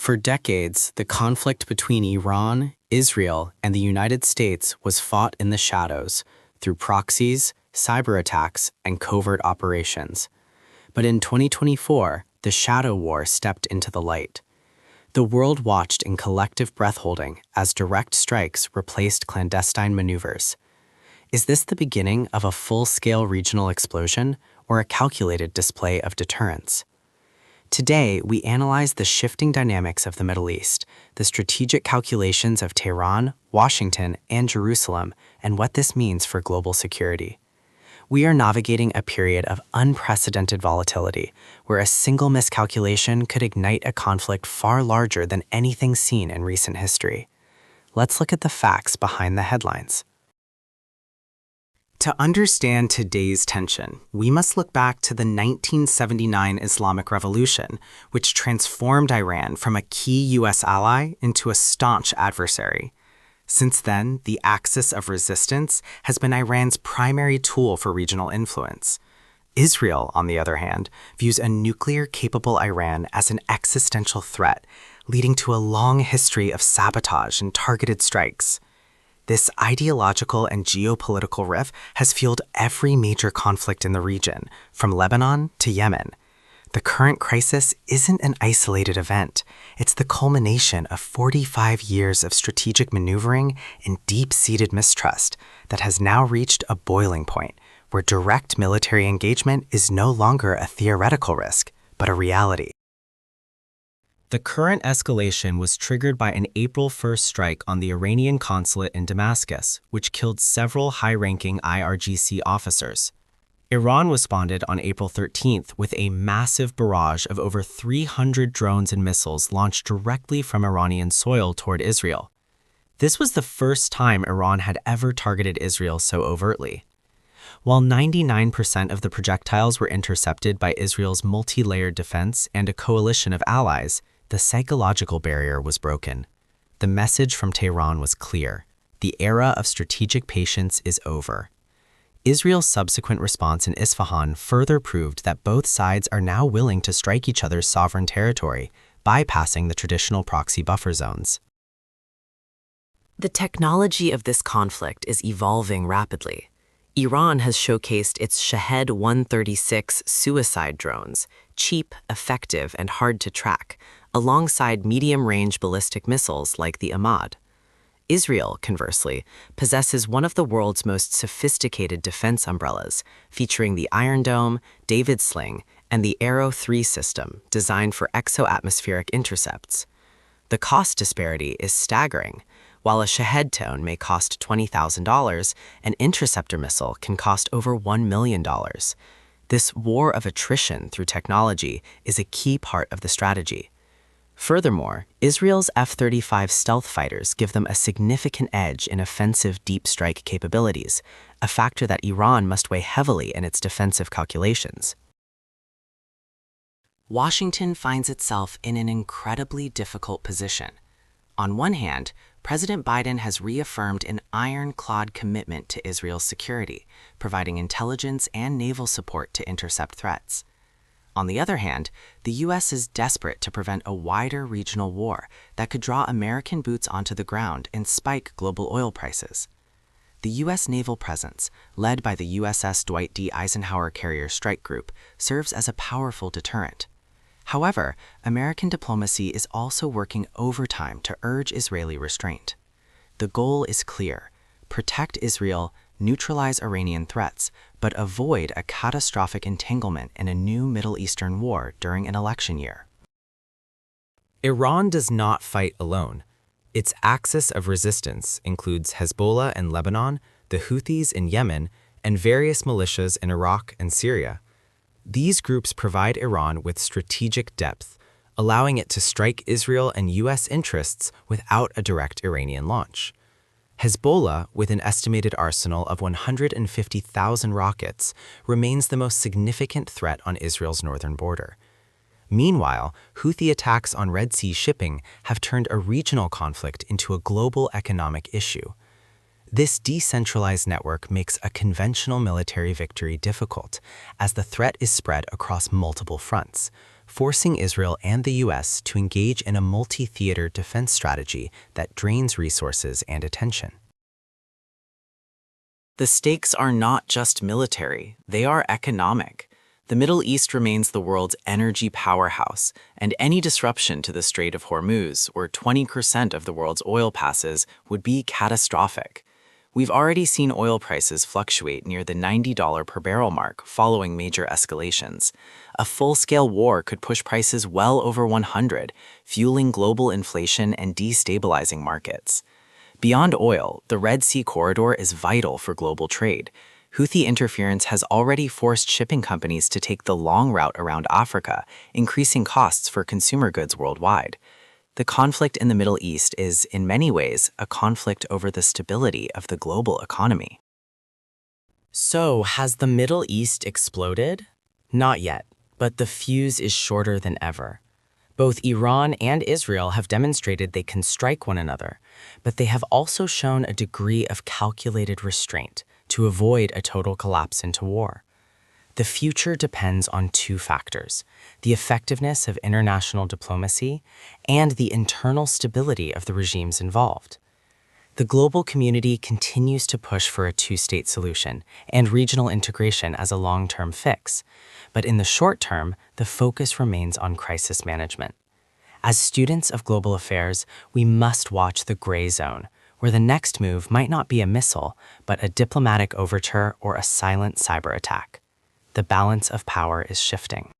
For decades, the conflict between Iran, Israel, and the United States was fought in the shadows through proxies, cyber attacks, and covert operations. But in 2024, the shadow war stepped into the light. The world watched in collective breathholding as direct strikes replaced clandestine maneuvers. Is this the beginning of a full-scale regional explosion or a calculated display of deterrence? Today, we analyze the shifting dynamics of the Middle East, the strategic calculations of Tehran, Washington, and Jerusalem, and what this means for global security. We are navigating a period of unprecedented volatility, where a single miscalculation could ignite a conflict far larger than anything seen in recent history. Let's look at the facts behind the headlines. To understand today's tension, we must look back to the 1979 Islamic Revolution, which transformed Iran from a key U.S. ally into a staunch adversary. Since then, the axis of resistance has been Iran's primary tool for regional influence. Israel, on the other hand, views a nuclear-capable Iran as an existential threat, leading to a long history of sabotage and targeted strikes. This ideological and geopolitical rift has fueled every major conflict in the region, from Lebanon to Yemen. The current crisis isn't an isolated event. It's the culmination of 45 years of strategic maneuvering and deep-seated mistrust that has now reached a boiling point, where direct military engagement is no longer a theoretical risk, but a reality. The current escalation was triggered by an April 1st strike on the Iranian consulate in Damascus, which killed several high-ranking IRGC officers. Iran responded on April 13th with a massive barrage of over 300 drones and missiles launched directly from Iranian soil toward Israel. This was the first time Iran had ever targeted Israel so overtly. While 99% of the projectiles were intercepted by Israel's multi-layered defense and a coalition of allies, the psychological barrier was broken. The message from Tehran was clear. The era of strategic patience is over. Israel's subsequent response in Isfahan further proved that both sides are now willing to strike each other's sovereign territory, bypassing the traditional proxy buffer zones. The technology of this conflict is evolving rapidly. Iran has showcased its Shahed 136 suicide drones, cheap, effective, and hard to track, alongside medium-range ballistic missiles like the Ahmad. Israel, conversely, possesses one of the world's most sophisticated defense umbrellas, featuring the Iron Dome, David Sling, and the Arrow 3 system, designed for exo-atmospheric intercepts. The cost disparity is staggering. While a Shahed drone may cost $20,000, an interceptor missile can cost over $1 million. This war of attrition through technology is a key part of the strategy. Furthermore, Israel's F-35 stealth fighters give them a significant edge in offensive deep strike capabilities, a factor that Iran must weigh heavily in its defensive calculations. Washington finds itself in an incredibly difficult position. On one hand, President Biden has reaffirmed an ironclad commitment to Israel's security, providing intelligence and naval support to intercept threats. On the other hand, the U.S. is desperate to prevent a wider regional war that could draw American boots onto the ground and spike global oil prices. The U.S. naval presence, led by the USS Dwight D. Eisenhower Carrier Strike Group, serves as a powerful deterrent. However, American diplomacy is also working overtime to urge Israeli restraint. The goal is clear: protect Israel, neutralize Iranian threats, but avoid a catastrophic entanglement in a new Middle Eastern war during an election year. Iran does not fight alone. Its axis of resistance includes Hezbollah in Lebanon, the Houthis in Yemen, and various militias in Iraq and Syria. These groups provide Iran with strategic depth, allowing it to strike Israel and U.S. interests without a direct Iranian launch. Hezbollah, with an estimated arsenal of 150,000 rockets, remains the most significant threat on Israel's northern border. Meanwhile, Houthi attacks on Red Sea shipping have turned a regional conflict into a global economic issue. This decentralized network makes a conventional military victory difficult, as the threat is spread across multiple fronts, forcing Israel and the US to engage in a multi-theater defense strategy that drains resources and attention. The stakes are not just military, they are economic. The Middle East remains the world's energy powerhouse, and any disruption to the Strait of Hormuz, where 20% of the world's oil passes, would be catastrophic. We've already seen oil prices fluctuate near the $90 per barrel mark following major escalations. A full-scale war could push prices well over 100, fueling global inflation and destabilizing markets. Beyond oil, the Red Sea corridor is vital for global trade. Houthi interference has already forced shipping companies to take the long route around Africa, increasing costs for consumer goods worldwide. The conflict in the Middle East is, in many ways, a conflict over the stability of the global economy. So, has the Middle East exploded? Not yet, but the fuse is shorter than ever. Both Iran and Israel have demonstrated they can strike one another, but they have also shown a degree of calculated restraint to avoid a total collapse into war. The future depends on two factors: the effectiveness of international diplomacy and the internal stability of the regimes involved. The global community continues to push for a two-state solution and regional integration as a long-term fix, but in the short term, the focus remains on crisis management. As students of global affairs, we must watch the gray zone, where the next move might not be a missile, but a diplomatic overture or a silent cyber attack. The balance of power is shifting.